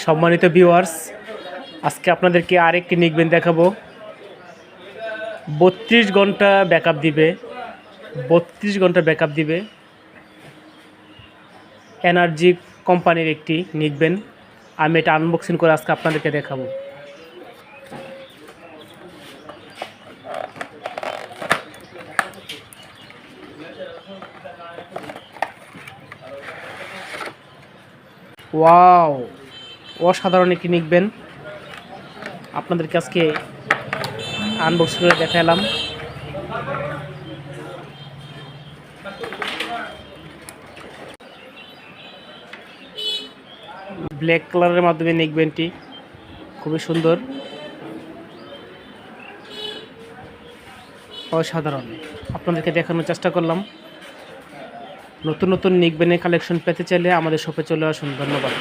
সম্মানিত ভিউয়ার্স, আজকে আপনাদেরকে আরেকটি নিকবেন দেখাবো। 32 ঘন্টা ব্যাকআপ দিবে, 32 ঘন্টা ব্যাকআপ দিবে। এনার্জি কোম্পানির একটি নিকবেন। আমি এটা আনবক্সিং করে আজকে আপনাদেরকে দেখাবো। ওয়াও, অসাধারণ একটি নিকবেন। আপনাদেরকে আজকে আনবক্সিং করে দেখালাম। ব্ল্যাক কালারের মাধ্যমে নিকবেনটি খুবই সুন্দর, অসাধারণ। আপনাদেরকে দেখানোর চেষ্টা করলাম। নতুন নতুন নিকবেনের কালেকশন পেতে চাইলে আমাদের শপে চলে আসুন। ধন্যবাদ।